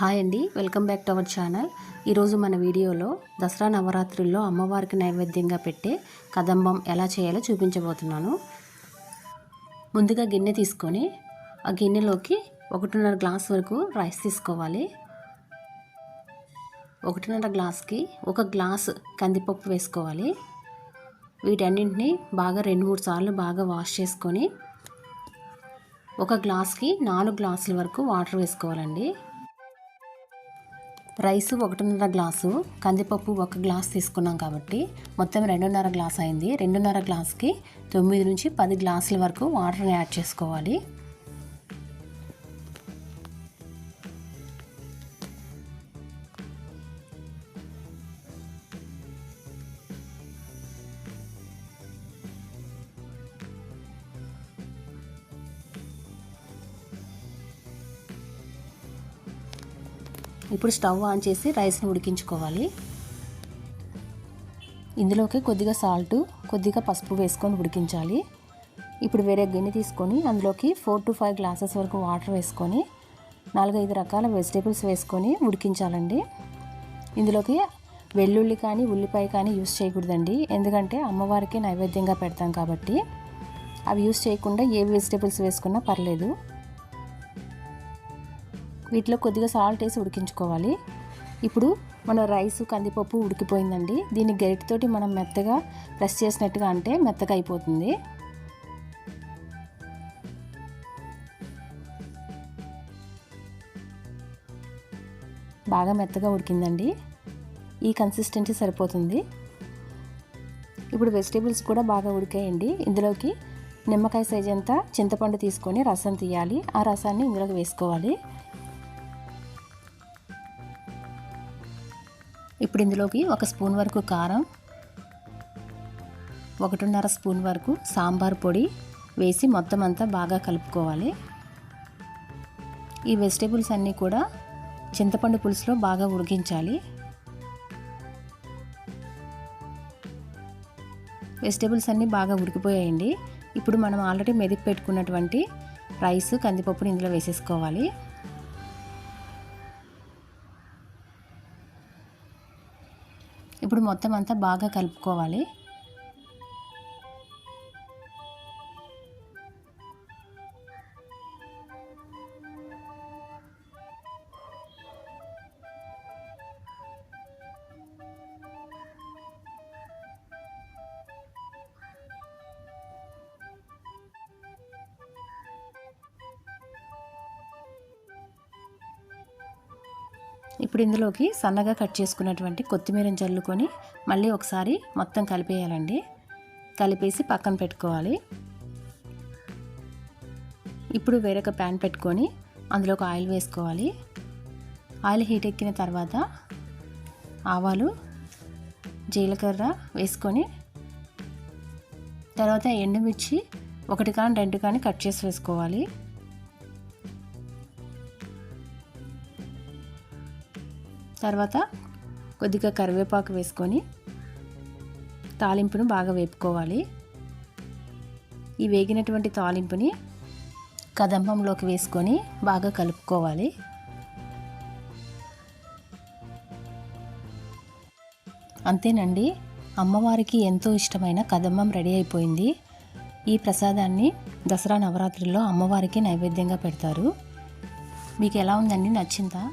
Hi అండి, welcome back to our channel. ఈరోజు మన వీడియోలో దసరా నవరాత్రుల్లో అమ్మవారికి నైవేద్యంగా పెట్టే కదంబం ఎలా చేయాలో చూపించబోతున్నాను. ముందుగా గిన్నె తీసుకొని ఆ గిన్నెలోకి 1.5 గ్లాస్ వరకు రైస్ తీసుకోవాలి. 1.5 గ్లాస్కి 1 గ్లాస్ కందిపప్పు వేసుకోవాలి. వీటన్నింటినీ బాగా 2-3 సార్లు బాగా వాష్ చేసుకొని 1 గ్లాస్కి 4 గ్లాసుల వరకు వాటర్ వేసుకోవాలండి. రైసు 1.5 గ్లాసు, కందిపప్పు 1 గ్లాస్ తీసుకున్నాం కాబట్టి మొత్తం 2.5 గ్లాస్ అయింది. 2.5 గ్లాస్కి 9 నుంచి 10 గ్లాసుల వరకు వాటర్ని యాడ్ చేసుకోవాలి. ఇప్పుడు స్టవ్ ఆన్ చేసి రైస్ని ఉడికించుకోవాలి. ఇందులోకి కొద్దిగా సాల్ట్, కొద్దిగా పసుపు వేసుకొని ఉడికించాలి. ఇప్పుడు వేరే గిన్నె తీసుకొని అందులోకి 4 to 5 గ్లాసెస్ వరకు వాటర్ వేసుకొని 4-5 రకాల వెజిటేబుల్స్ వేసుకొని ఉడికించాలండి. ఇందులోకి వెల్లుల్లి కానీ ఉల్లిపాయ కానీ యూస్ చేయకూడదండి, ఎందుకంటే అమ్మవారికి నైవేద్యంగా పెడతాం కాబట్టి. అవి యూస్ చేయకుండా ఏ వెజిటేబుల్స్ వేసుకున్నా పర్లేదు. వీటిలో కొద్దిగా సాల్ట్ వేసి ఉడికించుకోవాలి. ఇప్పుడు మన రైసు కందిపప్పు ఉడికిపోయిందండి. దీన్ని గరిటెతోటి మనం మెత్తగా ప్రెస్ చేసినట్టుగా అంటే మెత్తగా అయిపోతుంది. బాగా మెత్తగా ఉడికిందండి. ఈ కన్సిస్టెన్సీ సరిపోతుంది. ఇప్పుడు వెజిటేబుల్స్ కూడా బాగా ఉడికాయండి. ఇందులోకి నిమ్మకాయ సైజ్ అంతా చింతపండు తీసుకొని రసం తీయాలి. ఆ రసాన్ని ఇందులోకి వేసుకోవాలి. ఇప్పుడు ఇందులోకి 1 స్పూన్ వరకు కారం, 1.5 స్పూన్ వరకు సాంబార్ పొడి వేసి మొత్తం అంతా బాగా కలుపుకోవాలి. ఈ వెజిటేబుల్స్ అన్నీ కూడా చింతపండు పులుసులో బాగా ఉడికించాలి. వెజిటేబుల్స్ అన్నీ బాగా ఉడికిపోయాయండి. ఇప్పుడు మనం ఆల్రెడీ మెదిపి పెట్టుకున్నటువంటి రైస్ కందిపప్పుని ఇందులో వేసేసుకోవాలి. ఇప్పుడు మొత్తం అంతా బాగా కలుపుకోవాలి. ఇప్పుడు ఇందులోకి సన్నగా కట్ చేసుకున్నటువంటి కొత్తిమీరని చల్లుకొని మళ్ళీ ఒకసారి మొత్తం కలిపేయాలండి. కలిపేసి పక్కన పెట్టుకోవాలి. ఇప్పుడు వేరొక ప్యాన్ పెట్టుకొని అందులోకి ఆయిల్ వేసుకోవాలి. ఆయిల్ హీట్ ఎక్కిన తర్వాత ఆవాలు, జీలకర్ర వేసుకొని తర్వాత ఎండుమిర్చి 1 కానీ 2 కానీ కట్ చేసి వేసుకోవాలి. తర్వాత కొద్దిగా కరివేపాకు వేసుకొని తాలింపును బాగా వేపుకోవాలి. ఈ వేగినటువంటి తాలింపుని కదంబంలోకి వేసుకొని బాగా కలుపుకోవాలి. అంతేనండి, అమ్మవారికి ఎంతో ఇష్టమైన కదంబం రెడీ అయిపోయింది. ఈ ప్రసాదాన్ని దసరా నవరాత్రుల్లో అమ్మవారికి నైవేద్యంగా పెడతారు. మీకు ఎలా ఉందండి? నచ్చిందా?